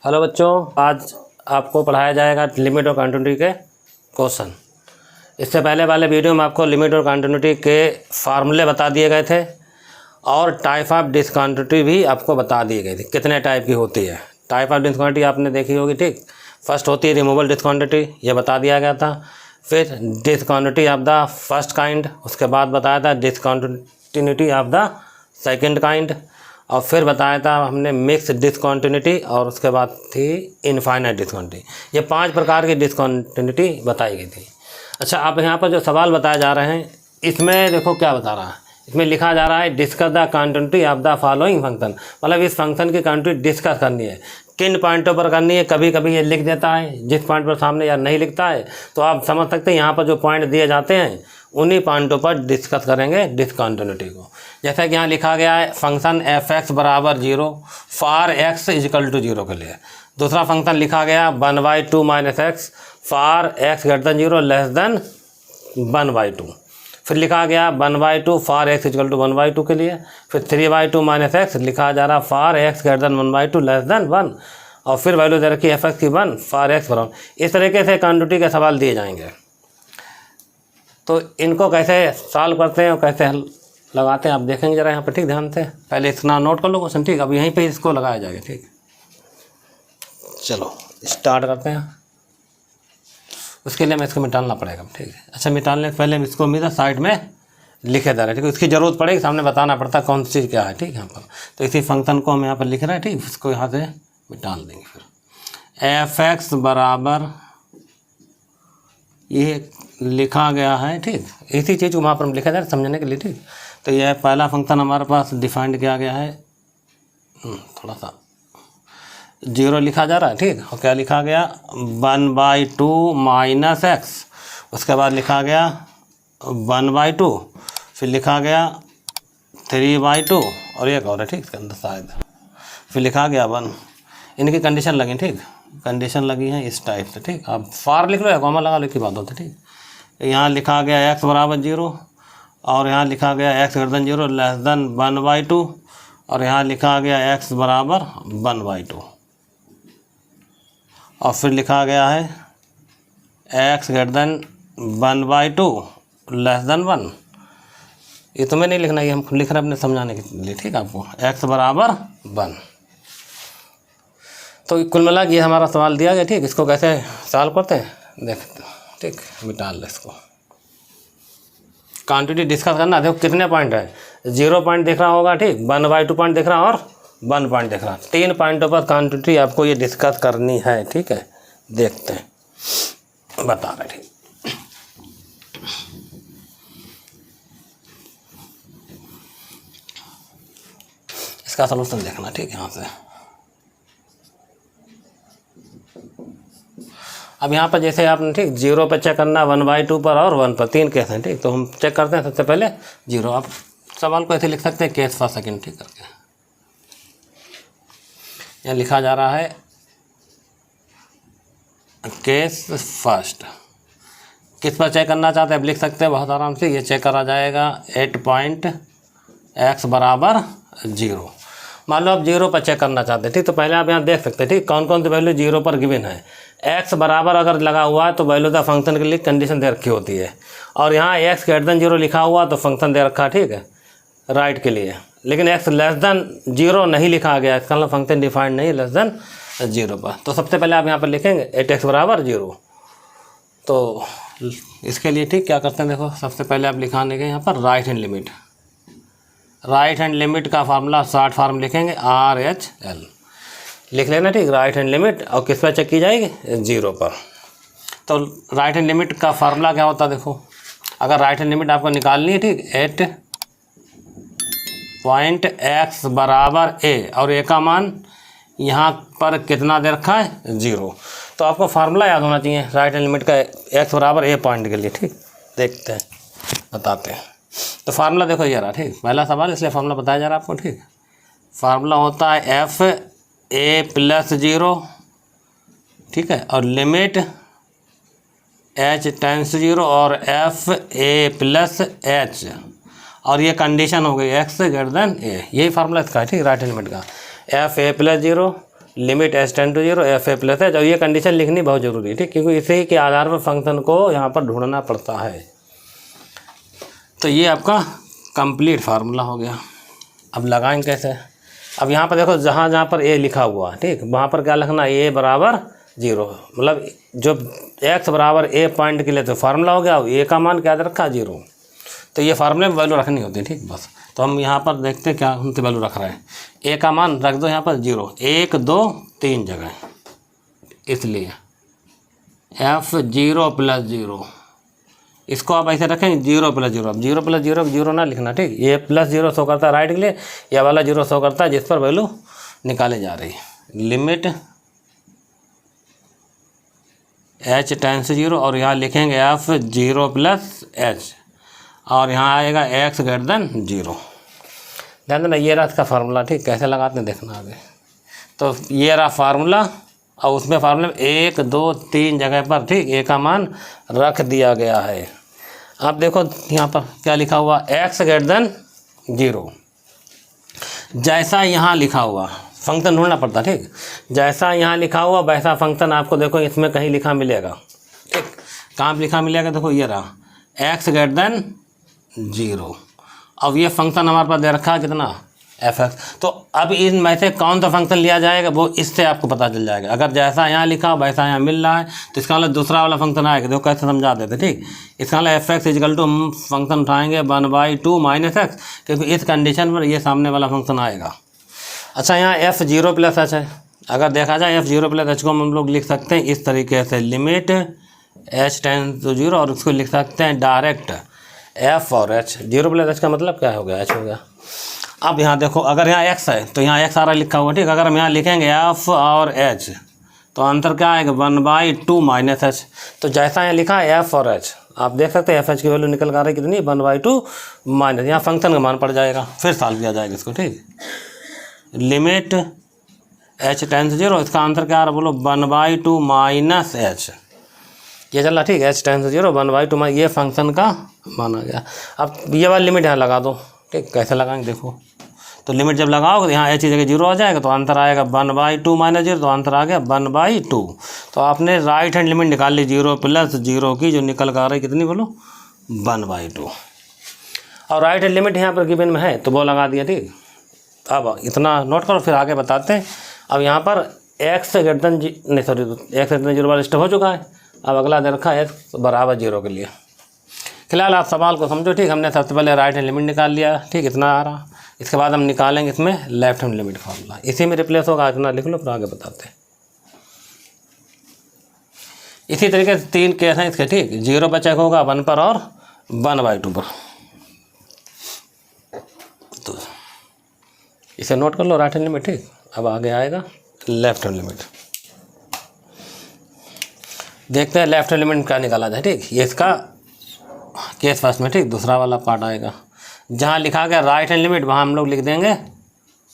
Hello बच्चों, आज आपको पढ़ाया जाएगा लिमिट और कंटिन्यूटी के क्वेश्चन। इससे पहले वाले वीडियो में आपको लिमिट और कंटिन्यूटी के फार्मूले बता दिए गए थे और टाइप ऑफ डिसकंटिन्यूटी भी आपको बता दी गई थी, कितने टाइप की होती है। टाइप ऑफ डिसकंटिन्यूटी आपने देखी होगी, ठीक। फर्स्ट होती है रिमूवल डिसकंटिन्यूटी, ये बता दिया गया था। फिर discontinuity of the first kind, उसके बाद बताया था discontinuity of the second kind, और फिर बताया था हमने मिक्स डिसकंटिन्यूटी, और उसके बाद थी इनफाइनाइट डिसकंटिन्यूटी। ये 5 प्रकार की डिसकंटिन्यूटी बताई गई थी। अच्छा, आप यहाँ पर जो सवाल बताए जा रहे हैं, इसमें देखो क्या बता रहा है। इसमें लिखा जा रहा है discuss the continuity of the following function, मतलब इस फंक्शन की कंटिन्यूटी डिस्कस करनी है। किन पॉइंटों पर करनी है, कभी कभी ये लिख देता है, जिस पॉइंट पर सामने या नहीं लिखता है तो आप समझ सकते हैं यहाँ पर जो पॉइंट दिए जाते हैं उन्हीं पॉइंटों पर डिस्कस करेंगे डिसकंटिन्यूटी को। जैसा कि यहाँ लिखा गया है फंक्शन f(x) = 0 फॉर x = 0 के लिए। दूसरा फंक्शन लिखा गया 1/2 - x फॉर x > 0 < 1/2। फिर लिखा गया 1/2 फॉर x = 1/2 के लिए। फिर 3/2 - x लिखा जा रहा फॉर x > 1/2 < 1। और फिर वैल्यू दे रखी f(x) की 1 फॉर x बराबर। इस तरीके से कंटिन्यूटी के सवाल दिए जाएंगे। तो इनको कैसे सॉल्व करते हैं और कैसे हल लगाते हैं आप देखेंगे ज़रा यहाँ पर, ठीक। ध्यान से पहले इसका नोट कर लो क्वेश्चन, ठीक। अब यहीं पे इसको लगाया जाएगा, ठीक। चलो स्टार्ट करते हैं। उसके लिए मैं इसको मिटाना पड़ेगा, ठीक है। अच्छा, मिटाने से पहले इसको मेरा साइड में लिखे जा रहा है, ठीक है। उसकी ज़रूरत पड़ेगी, सामने बताना पड़ता है कौन सी चीज़ क्या है, ठीक। यहाँ पर तो इसी फंक्शन को हम यहाँ पर लिख रहे हैं, ठीक। इसको यहाँ से मिटा देंगे। फिर f(x) बराबर ये लिखा गया है, ठीक। इसी चीज़ को वहाँ पर हम लिखा जा रहा है समझने के लिए, ठीक। तो यह पहला फंक्शन हमारे पास डिफाइंड किया गया है, थोड़ा सा 0 लिखा जा रहा है, ठीक। और क्या लिखा गया 1/2 - x, उसके बाद लिखा गया 1/2, फिर लिखा गया 3/2 और एक और है, ठीक। इसके अंदर शायद फिर लिखा गया 1। इनकी कंडीशन लगी, ठीक। कंडीशन लगी है इस टाइप से, ठीक। आप फार लिख लो या कॉमा लगा लो, की बात होती है, ठीक। यहाँ लिखा गया x = 0 और यहाँ लिखा गया x > 0 < 1/2 और यहाँ लिखा गया x = 1/2 और फिर लिखा गया है x > 1/2 < 1। ये तुम्हें नहीं लिखना, ये हम लिख रहे हैं अपने समझाने के लिए, ठीक। आपको x = 1। तो कुल मिला के ये हमारा सवाल दिया गया, ठीक। इसको कैसे सॉल्व करते हैं देखते हैं, ठीक। मिटा ले इसको। क्वांटिटी डिस्कस करना, देखो कितने पॉइंट है। 0 पॉइंट दिख रहा होगा, ठीक। 1/2 पॉइंट दिख रहा और 1 पॉइंट दिख रहा। 3 पॉइंटों पर क्वांटिटी आपको ये डिस्कस करनी है, ठीक है। देखते हैं, बता रहे, ठीक। इसका सलूशन देखना, ठीक। यहाँ से अब यहाँ पर जैसे आपने, ठीक, 0 पर चेक करना, 1/2 पर और 1 पर, 3 केस हैं, ठीक। तो हम चेक करते हैं सबसे पहले 0। आप सवाल को ऐसे लिख सकते हैं केस फर्स्ट सेकंड, ठीक करके। यहाँ लिखा जा रहा है केस फर्स्ट। किस पर चेक करना चाहते हैं आप लिख सकते हैं बहुत आराम से। ये चेक करा जाएगा 8.x = 0। मान लो आप 0 पर चेक करना चाहते हैं, ठीक। तो पहले आप यहाँ देख सकते हैं, ठीक, कौन कौन सी वैल्यू 0 पर गिवन है। x बराबर अगर लगा हुआ है तो वैल्यू द फंक्शन के लिए कंडीशन दे रखी होती है, और यहाँ x > 0 लिखा हुआ तो फंक्शन दे रखा, ठीक है, राइट के लिए। लेकिन x < 0 नहीं लिखा गया, इसका मतलब फंक्शन डिफाइंड नहीं < 0 पर। तो सबसे पहले आप यहाँ पर लिखेंगे 8x = 0। तो इसके लिए, ठीक, क्या करते हैं देखो, सबसे पहले आप लिखाने के यहाँ पर right hand limit. Right hand limit का फार्मूला शॉर्ट फॉर्म लिखेंगे RHL, लिख लेना, ठीक। राइट हैंड लिमिट और किस पर चेक की जाएगी 0 पर। तो राइट हैंड लिमिट का फार्मूला क्या होता है देखो, अगर राइट हैंड लिमिट आपको निकालनी है, ठीक, 8.x = a और a का मान यहाँ पर कितना दे रखा है 0। तो आपको फार्मूला याद होना चाहिए राइट हैंड लिमिट का x = a पॉइंट के लिए, ठीक। देखते हैं, बताते हैं। तो फार्मूला देखो ये रहा, ठीक। पहला सवाल इसलिए फार्मूला बताया जा रहा है आपको, ठीक। फार्मूला होता है f(a + 0), ठीक है, और लिमिट h → 0 और f(a + h), और ये कंडीशन हो गई x > a। यही फार्मूला इसका है, ठीक, राइट हैंड लिमिट का। f(a + 0) limit H tends to 0 F A plus H, और ये कंडीशन लिखनी बहुत ज़रूरी है, ठीक, क्योंकि इसी के आधार पर फंक्शन को यहाँ पर ढूंढना पड़ता है। तो ये आपका कंप्लीट फार्मूला हो गया। अब लगाएंगे कैसे? अब यहाँ पर देखो, जहाँ जहाँ पर ए लिखा हुआ है, ठीक, वहाँ पर क्या लिखना, ए बराबर 0, मतलब जो एक्स बराबर ए पॉइंट के लिए तो फार्मूला हो गया, ए का मान क्या रखा 0, तो ये फार्मूले में वैल्यू रखनी होती है, ठीक। बस तो हम यहाँ पर देखते हैं क्या उनकी वैल्यू रख रहे हैं। ए का मान रख दो यहाँ पर 0, 1 2 3 जगह, इसलिए f0 + 0 इसको आप ऐसे रखें 0 + 0। अब 0 + 0 0 ना लिखना, ठीक, ये +0 शो करता है राइट के लिए, यह वाला 0 शो करता है जिस पर वैल्यू निकाले जा रही है। लिमिट h टेंस 0 और यहाँ लिखेंगे f0 + h और यहाँ आएगा x > 0। ध्यान देना, ये रहा इसका फार्मूला, ठीक, कैसे लगाते हैं देखना आगे। तो ये रहा फार्मूला, और उसमें फार्मूले में 1 2 3 जगह पर, ठीक, ए का मान रख दिया गया है। अब देखो यहाँ पर क्या लिखा हुआ, x > 0, जैसा यहाँ लिखा हुआ फंक्शन ढूंढना पड़ता, ठीक, जैसा यहाँ लिखा हुआ वैसा फंक्शन आपको देखो इसमें कहीं लिखा मिलेगा, ठीक, कहाँ लिखा मिलेगा, देखो ये रहा x > 0। अब ये फंक्शन हमारे पास दे रखा है कितना, f(x). तो अब इनमें से कौन सा फंक्शन लिया जाएगा वो इससे आपको पता चल जाएगा। अगर जैसा यहाँ लिखा हो वैसा यहाँ मिल रहा है तो इसका मतलब दूसरा वाला फंक्शन आएगा, देखो कैसे समझा देते, ठीक। इसका मतलब f(x) = फंक्शन उठाएंगे 1/2 - x, क्योंकि इस कंडीशन पर ये सामने वाला फंक्शन आएगा। अच्छा, यहाँ f0 + h है, अगर देखा जाए f0 + h को हम लोग लिख सकते हैं इस तरीके से, लिमिट h टेंस टू 0, और उसको लिख सकते हैं डायरेक्ट f और h। 0 + h का मतलब क्या हो गया, h हो गया। अब यहाँ देखो, अगर यहाँ x है तो यहाँ x सारा लिखा हुआ, ठीक, अगर हम यहाँ लिखेंगे f और h तो अंतर क्या आएगा, 1/2 - h। तो जैसा यहाँ लिखा है f और h, आप देख सकते हैं f(h) की वैल्यू निकल कर आ रही कितनी, 1/2 - यहाँ फंक्शन का मान पड़ जाएगा, फिर सॉल्व किया जाएगा इसको, ठीक। लिमिट h टेंस 0, इसका आंसर क्या आ रहा है बोलो, 1/2 - h। ये चला, ठीक, h टेंस 0 1/2 ये फंक्शन का मान आ गया। अब ये वाली लिमिट यहाँ लगा दो, ठीक, कैसे लगाएंगे देखो। तो लिमिट जब लगाओगे तो यहाँ h की जगह 0 आ जाएगा, तो आंसर आएगा 1/2 - 0, तो आंसर आ गया 1/2। तो आपने राइट हैंड लिमिट निकाल ली 0 + 0 की, जो निकल कर आ रही कितनी बोलो, 1/2। और राइट हैंड लिमिट यहाँ पर गिवन में है तो वो लगा दिया, ठीक। अब इतना नोट करो, फिर आगे बताते हैं। अब यहाँ पर x नहीं सॉरी x > 0 वाला स्टेप हो चुका है। अब अगला दे रखा है x = 0 के लिए। फिलहाल आप सवाल को समझो, ठीक, हमने सबसे पहले राइट हैंड लिमिट निकाल लिया, ठीक, इतना आ रहा। इसके बाद हम निकालेंगे इसमें लेफ्ट हैंड लिमिट फार्मूला, इसी में रिप्लेस होगा, इतना लिख लो, फिर आगे बताते हैं। इसी तरीके से 3 केस हैं इसके, ठीक, 0 पर चेक होगा, 1 पर और 1/2 पर। तो इसे नोट कर लो, राइट हैंड लिमिट, ठीक। अब आगे आएगा लेफ्ट हैंड लिमिट, देखते हैं लेफ्ट हैंड लिमिट क्या निकाला जाए, ठीक। ये इसका केस फर्स्ट में, ठीक, दूसरा वाला पार्ट आएगा। जहाँ लिखा गया राइट हैंड लिमिट वहाँ हम लोग लिख देंगे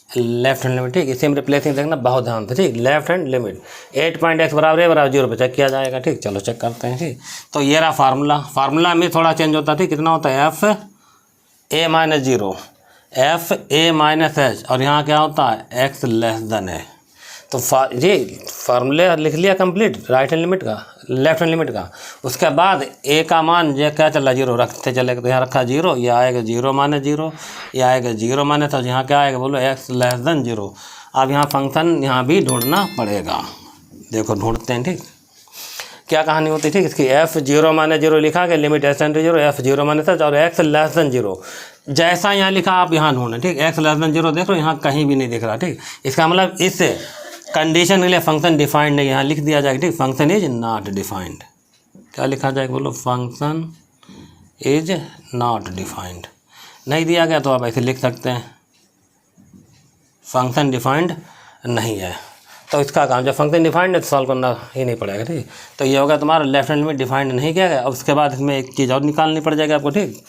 लेफ्ट हैंड लिमिट, ठीक। इसे हम रिप्लेसिंग देखना बहुत ध्यान से, ठीक। लेफ्ट हैंड लिमिट 8.x = 0 पर चेक किया जाएगा, ठीक। चलो चेक करते हैं, ठीक। तो ये रहा फार्मूला में थोड़ा चेंज होता है, ठीक। कितना होता है, f(a - 0) f(a - h) और यहाँ क्या होता है, x a। तो जी फार्मूले लिख लिया कंप्लीट राइट हैंड लिमिट का, लेफ्ट हैंड लिमिट का। उसके बाद a का मान ये क्या चल रहा, 0 रखते चलेगा, तो यहाँ रखा 0, ये आएगा 0 - 0, ये आएगा 0 - तो यहाँ क्या आएगा बोलो, x < 0। अब यहाँ फंक्शन यहाँ भी ढूंढना पड़ेगा, देखो ढूंढते हैं, ठीक। क्या कहानी होती है, ठीक, इसकी f0 - 0 लिखा गया, limit h tends to 0 f0 - h और x < 0। जैसा यहाँ लिखा आप यहाँ ढूंढें, ठीक। x < 0 देख लो, यहाँ कहीं भी नहीं दिख रहा, ठीक। इसका मतलब इस कंडीशन के लिए फंक्शन डिफाइंड नहीं, यहाँ लिख दिया जाएगा, ठीक। फंक्शन इज नॉट डिफाइंड, क्या लिखा जाएगा बोलो, फंक्शन इज नॉट डिफाइंड। नहीं दिया गया तो आप ऐसे लिख सकते हैं, फंक्शन डिफाइंड नहीं है। तो इसका काम, जब फंक्शन डिफाइंड है तो सॉल्व करना ही नहीं पड़ेगा, ठीक। तो ये होगा तुम्हारा लेफ्ट हैंड लिमिट डिफाइंड नहीं किया गया। अब उसके बाद इसमें एक चीज़ और निकालनी पड़ जाएगी आपको, ठीक,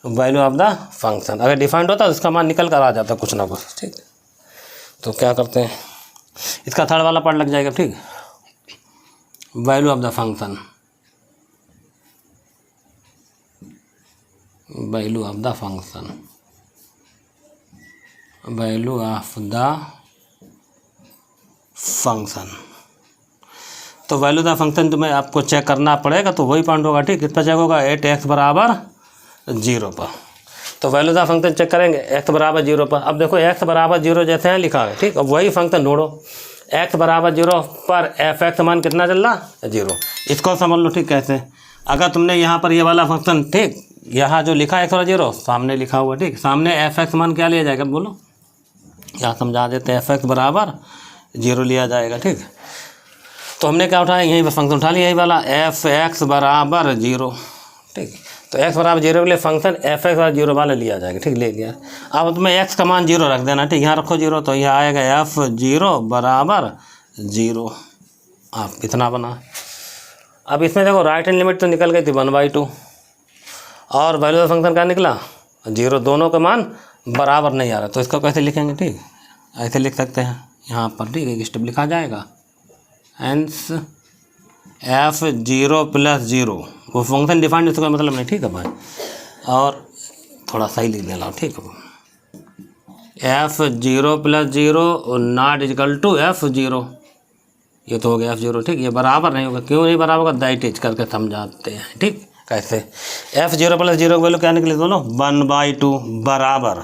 वैल्यू ऑफ द फंक्शन। अगर डिफाइंड होता तो इसका मान निकल कर आ जाता कुछ ना कुछ, ठीक। तो क्या करते हैं, इसका थर्ड वाला पार्ट लग जाएगा, ठीक। Value of the function, value of the function, value of the function. तो वैल्यू द फंक्शन तुम्हें आपको चेक करना पड़ेगा, तो वही पॉइंट होगा, ठीक। कितना चेक होगा, एट एक्स बराबर 0 पर। तो वैल्यू द फंक्शन चेक करेंगे एक्स बराबर 0 पर। अब देखो एक्स बराबर 0 जैसे हैं लिखा है, ठीक। अब वही फंक्शन ढूंढो, एक्स बराबर 0 पर एफ एक्स मान कितना चल रहा, 0। इसको समझ लो, ठीक। कैसे, अगर तुमने यहाँ पर ये वाला फंक्शन, ठीक, यहाँ जो लिखा है एक्स बराबर 0 सामने लिखा हुआ, ठीक, सामने एफ एक्स मान क्या लिया जाएगा, बोलो, यहाँ समझा देते हैं, एफ एक्स बराबर 0 लिया जाएगा, ठीक। तो हमने क्या उठाया, यहीं पर फंक्शन उठा लिया, यही वाला एफ एक्स बराबर 0, ठीक। तो एक्स बराबर 0 के लिए फंक्शन एफ एक्स बराबर 0 वाला लिया जाएगा, ठीक, ले लिया। अब तुम्हें एक्स का मान 0 रख देना, ठीक, यहाँ रखो 0, तो यह आएगा एफ 0 बराबर 0। आप इतना बना। अब इसमें देखो राइट हैंड लिमिट तो निकल गई थी 1/2, और वैल्यू फंक्शन का निकला 0, दोनों का मान बराबर नहीं आ रहा। तो इसको कैसे लिखेंगे, ठीक, ऐसे लिख सकते हैं यहाँ पर, ठीक, एक स्टेप लिखा जाएगा, हेंस एफ 0 + 0, वो फंक्शन डिफाइंड, उसका मतलब नहीं, ठीक है भाई। और थोड़ा सही लिख देना, ठीक है, F 0 + 0 not equal to F 0, ये तो हो गया F0, ठीक। ये बराबर नहीं होगा, क्यों नहीं बराबर होगा, दैट इज करके समझाते हैं, ठीक। कैसे, F0 + 0 की वैल्यू क्या निकली, दोनों 1/2 बराबर,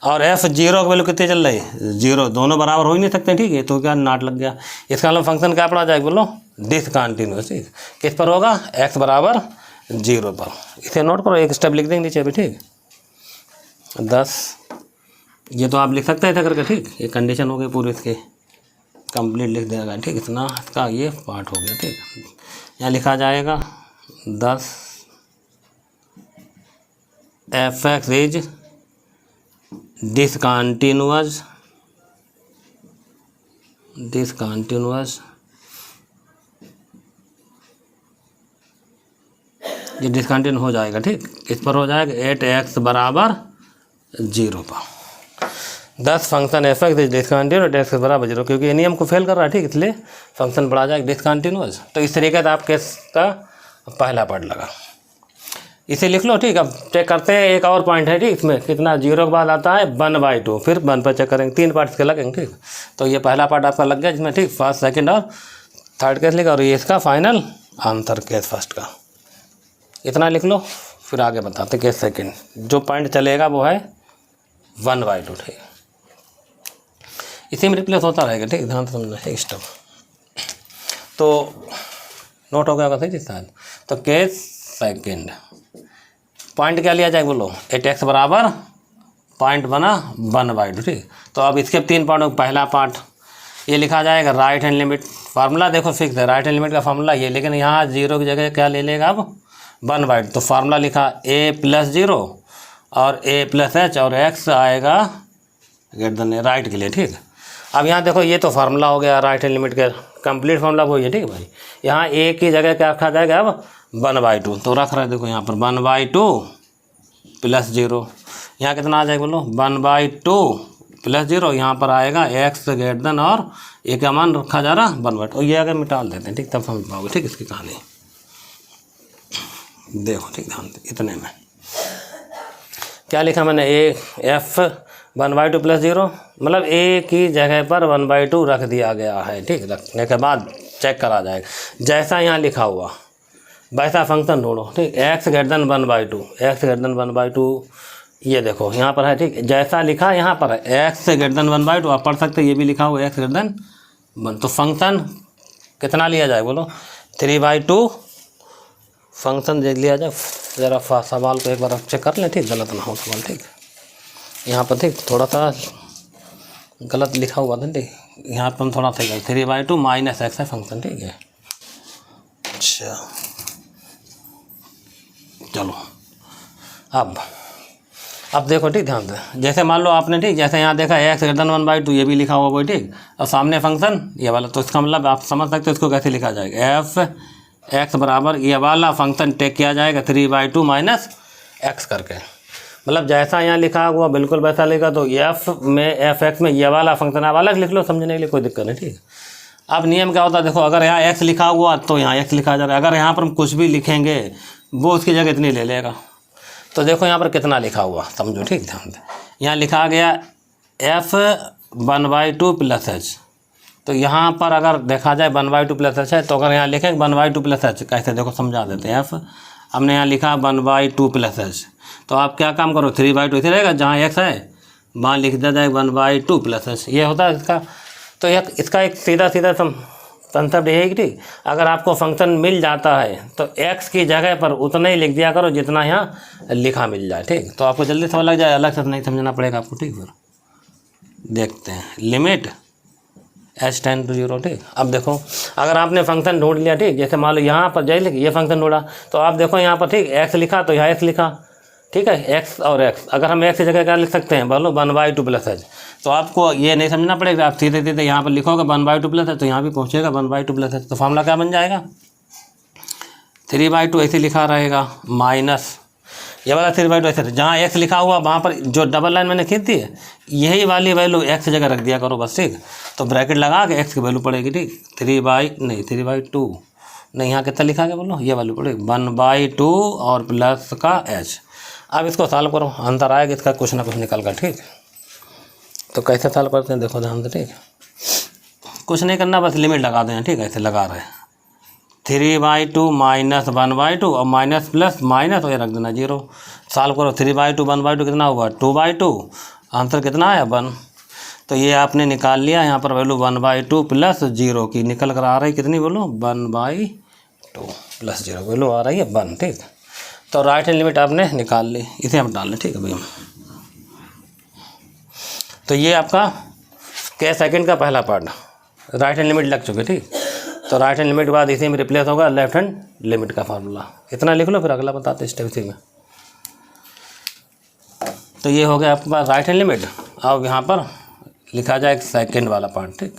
और F0 की वैल्यू कितनी चल रही है, 0, दोनों बराबर हो ही नहीं सकते, ठीक है। तो क्या नॉट लग गया, इसका मतलब फंक्शन क्या पड़ा जाएगा, बोलो, डिसकंटिन्यूअस, ठीक। किस पर होगा, x बराबर 0 पर। इसे नोट करो, एक स्टेप लिख देंगे नीचे भी, ठीक। 10, ये तो आप लिख सकते हैं ऐसा करके, ठीक। ये कंडीशन हो गई पूरी, इसके कंप्लीट लिख देगा, ठीक। इतना इसका ये पार्ट हो गया, ठीक। यहाँ लिखा जाएगा 10 एफ एक्स इज डिसकंटिन्यूअस ये डिसकंटिन्यू हो जाएगा, ठीक। इस पर हो जाएगा 8x बराबर 0 पर। 10 function F x is discontinuous x बराबर 0, क्योंकि ये नियम को फेल कर रहा है, ठीक, इसलिए फंक्शन बढ़ा जाएगा डिसकंटिन्यूअस। तो इस तरीके से आपके इसका पहला पार्ट लगा, इसे लिख लो, ठीक। अब चेक करते हैं, एक और पॉइंट है, ठीक, इसमें कितना 0 के बाद आता है 1/2, फिर 1 पर चेक करेंगे, 3 पार्ट इसके लगेंगे, ठीक। तो ये पहला पार्ट आपका लग गया, जिसमें, ठीक, फर्स्ट सेकंड और थर्ड केस लिखा, और ये इसका फाइनल आंसर केस फर्स्ट का। इतना लिख लो, फिर आगे बताते केस सेकंड। जो पॉइंट चलेगा वो है 1/2, ठीक। इसी में रिप्लेस होता रहेगा, ठीक, ध्यान से समझना है स्टेप। तो नोट हो गया होगा, सही शायद। तो केस सेकंड पॉइंट क्या लिया जाए, बोलो, 8x बराबर पॉइंट बना 1/2, ठीक। तो अब इसके 3 पार्ट, पहला पार्ट ये लिखा जाएगा राइट हैंड लिमिट, फार्मूला देखो फिक्स है, राइट हैंड लिमिट का फार्मूला ये, लेकिन यहाँ 0 की जगह क्या ले लेगा, अब 1/2। तो फार्मूला लिखा a + 0 और a + h, और x आएगा ग्रेटर राइट के लिए, ठीक। अब यहाँ देखो, ये तो फार्मूला हो गया राइट हैंड लिमिट का, कंप्लीट फार्मूला वही है, ठीक है भाई। यहाँ a की जगह क्या रखा जाएगा, अब 1/2, तो रख रहे हैं, देखो यहाँ पर 1/2 + 0, यहाँ कितना आ जाएगा, बोलो, 1/2 + 0, यहाँ पर आएगा x ग्रेटर, और a का मान रखा जा रहा 1/2, ये अगर मिटा देते हैं, ठीक, तब समझ पाओगे, ठीक, इसकी कहानी देखो, ठीक, ध्यान दे। इतने में क्या लिखा मैंने, f 1/2 + 0, मतलब a की जगह पर 1/2 रख दिया गया है, ठीक। रखने के बाद चेक करा जाएगा, जैसा यहाँ लिखा हुआ वैसा फंक्शन ढूंढो, ठीक। x ग्रेटर 1/2, x ग्रेटर 1/2, ये देखो यहाँ पर है, ठीक, जैसा लिखा यहाँ पर है x ग्रेटर 1/2, आप पढ़ सकते, ये भी लिखा हुआ x ग्रेटर 1। तो फंक्शन कितना लिया जाए, बोलो, 3/2 फंक्शन देख लिया जाए। ज़रा सवाल को एक बार चेक कर लें, ठीक, गलत ना हो सवाल, ठीक। यहाँ पर, ठीक, थोड़ा सा गलत लिखा हुआ था, ठीक, यहाँ पर हम थोड़ा सा 3/2 - x है फंक्शन, ठीक है। अच्छा, चलो अब देखो, ठीक, ध्यान से, जैसे मान लो आपने, ठीक, जैसे यहाँ देखा x ग्रेटर 1/2, ये भी लिखा हुआ वही, ठीक, और सामने फंक्शन ये वाला, तो इसका मतलब आप समझ सकते हो इसको कैसे लिखा जाएगा, f x बराबर ये वाला फंक्शन टेक किया जाएगा 3/2 - x करके, मतलब जैसा यहाँ लिखा हुआ बिल्कुल वैसा लिखा। तो f में f(x) में ये वाला फंक्शन आप अलग लिख लो, समझने के लिए कोई दिक्कत नहीं, ठीक। अब नियम क्या होता है, देखो, अगर यहाँ x लिखा हुआ तो यहाँ x लिखा जा रहा है, अगर यहाँ पर हम कुछ भी लिखेंगे वो उसकी जगह इतनी ले लेगा। तो देखो यहाँ पर कितना लिखा हुआ, समझो, ठीक, ध्यान दे। यहाँ लिखा गया f 1/2 + h, तो यहाँ पर अगर देखा जाए 1/2 प्लस एच है, तो अगर यहाँ लिखें 1/2 प्लस एच, कैसे देखो समझा देते हैं। एफ हमने यहाँ लिखा 1/2 प्लस एच, तो आप क्या काम करो 3/2 इसे रहेगा, जहाँ एक्स है वहाँ लिख दिया जाए 1/2 प्लस एच, ये होता है इसका। तो इसका एक सीधा कंसेप्ट ये है कि ठीक, अगर आपको फंक्शन मिल जाता है तो एक्स की जगह पर उतना ही लिख दिया करो जितना यहाँ लिखा मिल जाए, ठीक। तो आपको जल्दी समझ लग जाए, अलग से नहीं समझना पड़ेगा आपको, ठीक। फिर देखते हैं लिमिट h टेंड टू 0, ठीक। अब देखो अगर आपने फंक्शन ढूंढ लिया, ठीक, जैसे मान लो यहाँ पर जैसे ये फंक्शन ढूंढा, तो आप देखो यहाँ पर ठीक x लिखा तो यहाँ x लिखा, ठीक है, x और x। अगर हम x की जगह क्या लिख सकते हैं, बोलो 1/2 प्लस एच। तो आपको ये नहीं समझना पड़ेगा, आप सीधे सीधे यहाँ पर लिखोगे 1/2 प्लस एच, तो यहाँ भी पहुँचेगा 1/2 प्लस एच। तो फॉर्मूला क्या बन जाएगा, 3/2 ऐसे लिखा रहेगा, माइनस ये वाला 3/2 ऐसे, जहाँ x लिखा हुआ वहाँ पर जो डबल लाइन मैंने खींच दी है, यही वाली वैल्यू x की जगह रख दिया करो बस, ठीक। तो ब्रैकेट लगा के x की वैल्यू पड़ेगी, ठीक, 3/2 नहीं, यहाँ कितना लिखा गया बोलो, ये वैल्यू पड़ेगी 1/2 और प्लस का h। अब इसको सॉल्व करो, आंसर आएगा इसका कुछ ना कुछ निकल कर, ठीक। तो कैसे सॉल्व करते हैं देखो ध्यान से, ठीक। कुछ नहीं करना, बस लिमिट लगा दें, ठीक, ऐसे लगा रहे हैं 3/2 माइनस 1/2 और माइनस प्लस माइनस और ये रख देना 0। सॉल्व करो 3/2 1/2 कितना हुआ 2/2, आंसर कितना आया 1। तो ये आपने निकाल लिया, यहाँ पर वैल्यू 1/2 प्लस 0 की निकल कर आ रही कितनी बोलो 1/2 प्लस 0 वैल्यू आ रही है 1, ठीक। तो राइट हैंड लिमिट आपने निकाल ली, इसे हम डाल लें, ठीक है भैया। तो ये आपका के सेकंड का पहला पार्ट राइट हैंड लिमिट लग चुके, ठीक। तो राइट हैंड लिमिट के बाद इसी में रिप्लेस होगा लेफ्ट हैंड लिमिट का फार्मूला, इतना लिख लो, फिर अगला बताते स्टेप इसी में। तो ये हो गया आपके पास राइट हैंड लिमिट। अब यहाँ पर लिखा जाए सेकंड वाला पार्ट, ठीक।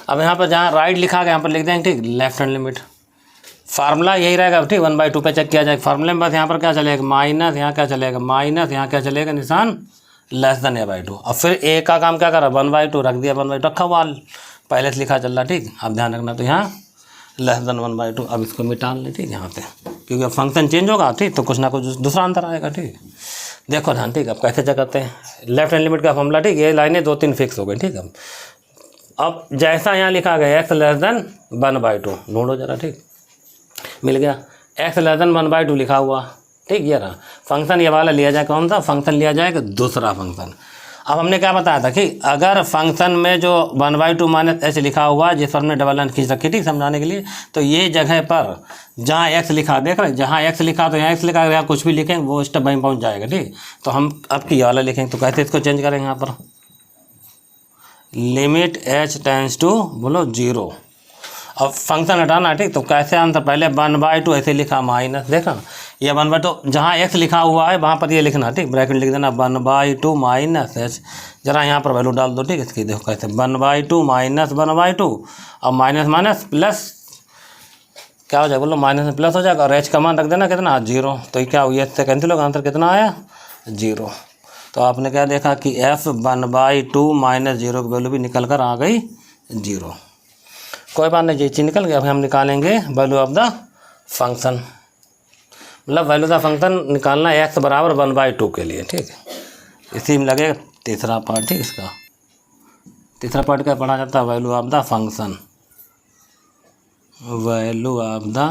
अब यहाँ पर जहाँ राइट लिखा गया यहाँ पर लिख देंगे, ठीक, लेफ्ट हैंड लिमिट। फार्मूला यही रहेगा, ठीक, 1/2 पे चेक किया जाए फार्मूले में, बस यहाँ पर क्या चलेगा माइनस, यहाँ क्या चलेगा माइनस, यहाँ क्या चलेगा निशान लेस देन a/2। अब फिर a का काम क्या करा 1/2 रख दिया, 1/2 रखा हुआ पहले से लिखा चल रहा, ठीक। अब ध्यान रखना, तो यहाँ लेस देन 1/2। अब इसको मिटा लें, ठीक, यहाँ पे, क्योंकि अब फंक्शन चेंज होगा, ठीक, तो कुछ ना कुछ दूसरा आंसर आएगा, ठीक। देखो ध्यान, ठीक। अब कैसे चेक करते हैं लेफ्ट हैंड लिमिट का फॉर्मूला, ठीक। ये लाइनें 2-3 फिक्स हो गई, ठीक। अब जैसा यहाँ लिखा गया x लेस देन 1/2 ढूंढो जरा, ठीक। मिल गया x लेस देन 1/2 लिखा हुआ, ठीक। ये रहा फंक्शन, ये वाला लिया जाए, कौन सा फंक्शन लिया जाएगा दूसरा फंक्शन। अब हमने क्या बताया था कि अगर फंक्शन में जो 1/2 माइनस h लिखा हुआ है, जिस पर हमने डबल लाइन खींच रखी, ठीक, समझाने के लिए, तो ये जगह पर जहाँ x लिखा, देख रहे जहाँ x लिखा तो यहाँ x लिखा, यहाँ कुछ भी लिखेंगे वो स्टेप बाई पहुँच जाएगा, ठीक। तो हम अब की वाला लिखेंगे, तो कैसे इसको चेंज करेंगे, यहाँ पर लिमिट h टेंड्स टू बोलो 0। अब फंक्शन हटाना, ठीक। तो कैसे आंसर, पहले 1/2 ऐसे लिखा माइनस, देखा ये 1/2 जहाँ x लिखा हुआ है वहाँ पर ये लिखना, ठीक, ब्रैकेट लिख देना 1/2 माइनस h। जरा यहाँ पर वैल्यू डाल दो, ठीक। इसकी देखो कैसे 1/2 माइनस 1/2 और माइनस माइनस प्लस क्या हो जाएगा बोलो, माइनस में प्लस हो जाएगा, और h का मान रख देना कितना 0। तो ये क्या हुआ, इससे कैंसिल होगा, आंसर कितना आया 0। तो आपने क्या देखा कि f 1/2 माइनस 0 की वैल्यू भी निकल कर आ गई 0। कोई बात नहीं, ये चीज़ निकल गया। अब हम निकालेंगे वैल्यू ऑफ द फंक्शन, मतलब वैल्यू ऑफ द फंक्शन निकालना x बराबर 1/2 के लिए, ठीक। इसी में लगेगा तीसरा पार्ट, ठीक। इसका तीसरा पार्ट क्या पढ़ा जाता है, value of the function, value of the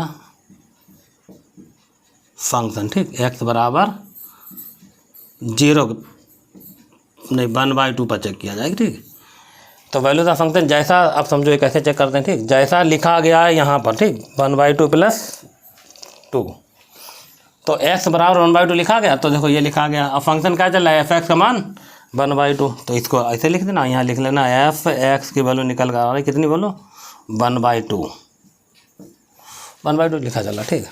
function, ठीक। x बराबर 0 नहीं 1/2 पर चेक किया जाएगा, ठीक। तो वैल्यू ऑफ फंक्शन जैसा आप समझो ये कैसे चेक करते हैं, ठीक। जैसा लिखा गया है यहाँ पर, ठीक, 1/2 प्लस 2, तो x बराबर 1/2 लिखा गया, तो देखो ये लिखा गया। अब फंक्शन क्या चल रहा है f(x) का मान 1/2, तो इसको ऐसे लिख देना, यहाँ लिख लेना f(x) की वैल्यू निकल कर आ रही कितनी बोलो 1/2, 1/2 लिखा चला, ठीक।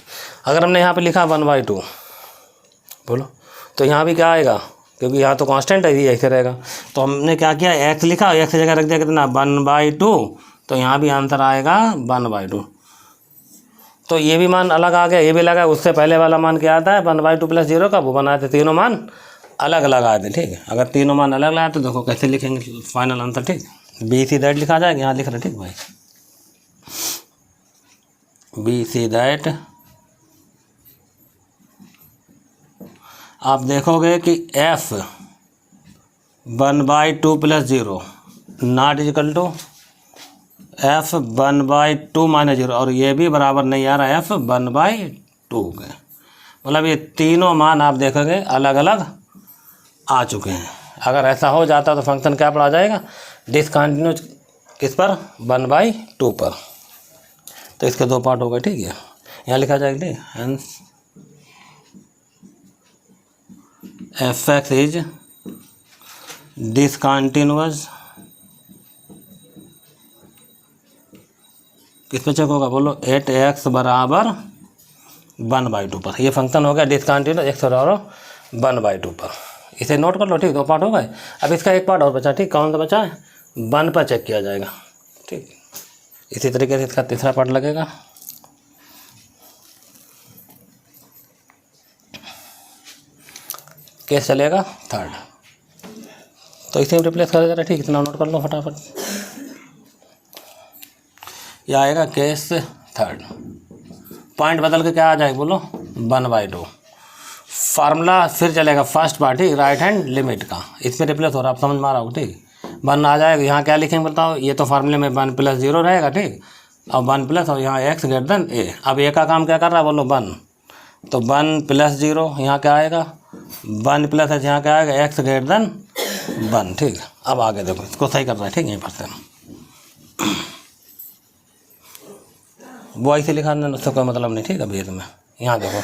अगर हमने यहाँ पर लिखा 1/2 बोलो, तो यहाँ भी क्या आएगा, क्योंकि यहाँ तो कांस्टेंट है, ये ऐसे रहेगा। तो हमने क्या किया x लिखा, x की जगह रख दिया कितना 1/2, तो यहाँ भी आंसर आएगा 1/2। तो ये भी मान अलग आ गया, ये भी लगा, उससे पहले वाला मान क्या आता है 1/2 प्लस 0 का, वो बनाए थे, तीनों मान अलग अलग आए थे, ठीक है। अगर तीनों मान अलग लाए तो देखो कैसे लिखेंगे फाइनल आंसर, ठीक। बी सी दैट लिखा जाएगा, यहाँ लिख रहे, ठीक भाई, बी सी दैट। आप देखोगे कि f 1/2 plus 0 not equal to F 1/2 minus 0 और ये भी बराबर नहीं आ रहा है एफ 1/2 के। मतलब ये तीनों मान आप देखोगे अलग अलग आ चुके हैं। अगर ऐसा हो जाता तो फंक्शन क्या पड़ा जाएगा, डिसकंटिन्यूज किस पर, 1/2 पर। तो इसके दो पार्ट हो गए, ठीक है। यहाँ लिखा जाएगा ठीक, hence F x is discontinuous, किस पे चेक होगा बोलो, 8x बराबर 1/2 पर। ये फंक्शन हो गया डिसकंटिन्यूअस x बराबर 1/2 पर। इसे नोट कर लो, ठीक। दो पार्ट हो गए। अब इसका एक पार्ट और बचा, ठीक। कौन सा बचा है, 1 पर चेक किया जाएगा, ठीक। इसी तरीके से इसका तीसरा पार्ट लगेगा। केस चलेगा थर्ड, तो इसे रिप्लेस करा जा रहा है, ठीक। इतना नोट कर लो फटाफट। यह आएगा केस थर्ड, पॉइंट बदल के क्या आ जाएगा बोलो, 1/2। फार्मूला फिर चलेगा फर्स्ट पार्ट, ठीक, राइट हैंड लिमिट का, इसमें रिप्लेस हो रहा है, आप समझ में आ रहा हो, ठीक। 1 आ जाएगा, यहाँ क्या लिखेंगे बताओ, ये तो फार्मूले में 1 + 0 रहेगा, ठीक। अब 1 प्लस और यहाँ x > a। अब a का काम क्या कर रहा है बोलो, 1, तो 1 + 0 यहाँ क्या आएगा, 1 + h यहाँ क्या आएगा, x > 1, ठीक। अब आगे देखो, इसको सही कर रहा है, ठीक। यहीं पर से वो ऐसे लिखा उससे कोई मतलब नहीं, ठीक है भैया। तुम्हें यहाँ देखो,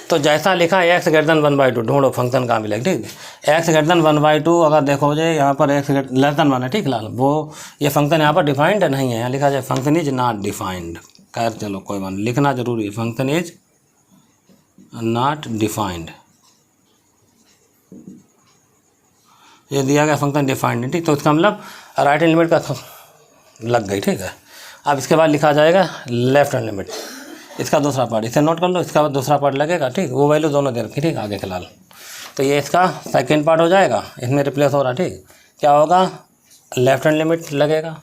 तो जैसा लिखा है x > 1/2, ढूंढो फंक्शन कहाँ मिलेगा, ठीक है। x > 1/2 अगर देखो जे यहाँ पर x < 1 है, ठीक। लाल वो ये फंक्शन यहाँ पर डिफाइंड नहीं है, यहाँ लिखा जाए फंक्शन इज नॉट डिफाइंड। खैर चलो कोई बात नहीं, लिखना जरूरी है, फंक्शन इज नॉट डिफाइंड। ये दिया गया फंक्शन डिफाइंड, ठीक। तो इसका मतलब राइट हैंड लिमिट का लग गई, ठीक है। अब इसके बाद लिखा जाएगा लेफ्ट हैंड लिमिट, इसका दूसरा पार्ट, इसे नोट कर लो। इसका बाद दूसरा पार्ट लगेगा, ठीक। वो वैल्यू दोनों दे रखी, ठीक, आगे फिलहाल। तो ये इसका सेकंड पार्ट हो जाएगा, इसमें रिप्लेस हो रहा, ठीक। क्या होगा, लेफ्ट हैंड लिमिट लगेगा।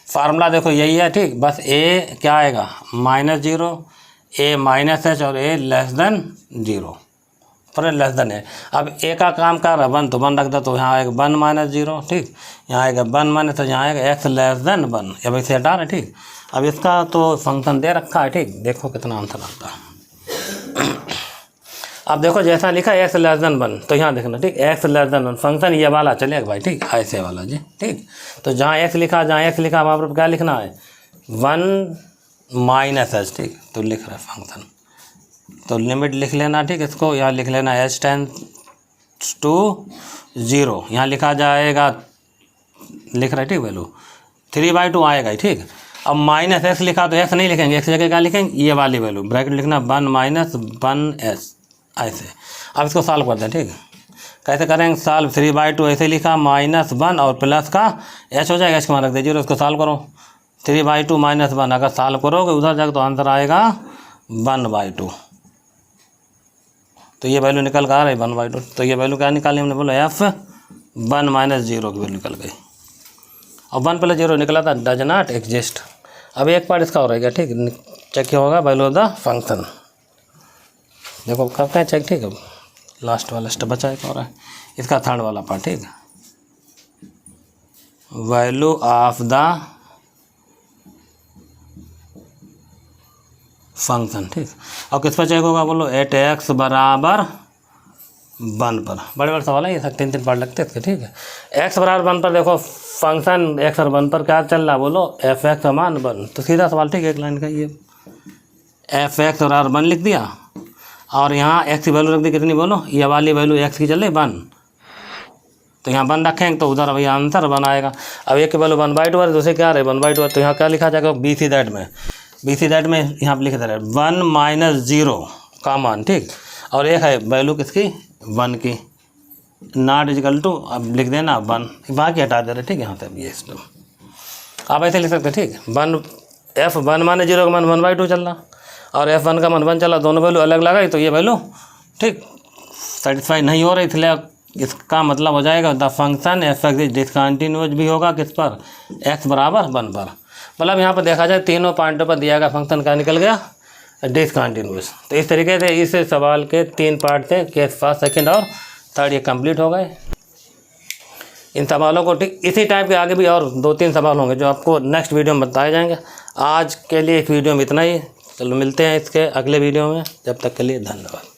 फार्मूला देखो यही है, ठीक। बस a क्या आएगा, -0, a -h और a < 0 पर < a। अब a का काम कर रहा है 1, तो 1 रख दो, तो यहाँ आएगा 1 - 0, ठीक। यहाँ आएगा 1 - तो यहाँ आएगा x < 1। अब इसे हटा रहे, ठीक। अब इसका तो फंक्शन दे रखा है, ठीक। देखो कितना आंसर आता है। अब देखो जैसा लिखा है x < 1, तो यहाँ देखना, ठीक। x < 1 फंक्शन ये वाला चलेगा भाई, ठीक, ऐसे वाला जी, ठीक। तो जहाँ x लिखा, वहाँ पर क्या लिखना है, 1 - h, ठीक। तो लिख रहा है फंक्शन, तो लिमिट लिख लेना, ठीक। इसको यहाँ लिख लेना h → 0, यहाँ लिखा जाएगा, लिख रहा है, ठीक। वैल्यू 3/2 आएगा, ठीक। अब -s लिखा तो s नहीं लिखेंगे, x जगह क्या लिखेंगे, ये वाली वैल्यू, ब्रैकेट लिखना 1 - 1s, ऐसे। अब इसको सॉल्व कर दें, ठीक। कैसे करेंगे सॉल्व, 3/2 ऐसे लिखा, -1 और प्लस का h हो जाएगा, h का मान रख दे 0, इसको सॉल्व करो। 3/2 - 1 अगर सॉल्व करोगे उधर जाकर तो आंसर आएगा 1/2। तो ये वैल्यू निकल कर आ रही है 1/2। तो ये वैल्यू क्या निकाली हमने बोला, f 1 - 0 की वैल्यू निकल गई। और 1 + 0 निकला था, डज नॉट एग्जिस्ट। अब एक पार्ट इसका हो रहेगा, ठीक। चेक क्या होगा, वैल्यू ऑफ द फंक्शन, देखो कब क्या चेक, ठीक है। लास्ट वाला स्टेप बचा एक और है, इसका थर्ड वाला पार्ट, ठीक। वैल्यू ऑफ द फंक्शन, ठीक। और किस पर चेक होगा बोलो, 8x बराबर 1 पर। बड़े बड़े सवाल है ये, 3 पार्ट लगते हैं इसके, ठीक है। x बराबर 1 पर देखो फंक्शन x और 1 पर क्या चल रहा बोलो, f(x) = 1। तो सीधा सवाल, ठीक है, एक लाइन का ये f(x) बराबर 1 लिख दिया, और यहाँ x की वैल्यू रख दी कितनी बोलो, ये वाली वैल्यू x की चल रही 1, तो यहाँ 1 रखेंगे तो उधर भैया आंसर 1 आएगा। अब एक की वैल्यू 1/2 है, दूसरे क्या रहे 1/2, तो यहाँ क्या लिखा जाएगा, BC दैट में यहाँ पर लिख दे रहे 1 - 0 का मान, ठीक। और एक है वैल्यू किसकी, 1 की, नॉट इक्वल टू, अब लिख देना 1, बाकी हटा दे रहे, ठीक। यहाँ से ये सिस्टम आप ऐसे लिख सकते हैं, ठीक। f 1 - 0 का मान 1/2 चल रहा, और f1 का मान 1 चला, दोनों वैल्यू अलग लगाई, तो ये वैल्यू, ठीक, सेटिस्फाई नहीं हो रही, इसलिए इसका मतलब हो जाएगा the function f(x) is discontinuous भी होगा किस पर, x बराबर 1 पर। मतलब यहाँ पर देखा जाए तीनों पॉइंटों पर दिया गया फंक्शन का निकल गया डिसकंटिन्यूअस। तो इस तरीके से इस सवाल के 3 पार्ट थे, केस फर्स्ट, सेकंड और थर्ड, ये कंप्लीट हो गए। इन सवालों को ठीक इसी टाइप के आगे भी और 2-3 सवाल होंगे जो आपको नेक्स्ट वीडियो में बताए जाएंगे। आज के लिए इस वीडियो में इतना ही। चलो मिलते हैं इसके अगले वीडियो में, जब तक के लिए धन्यवाद।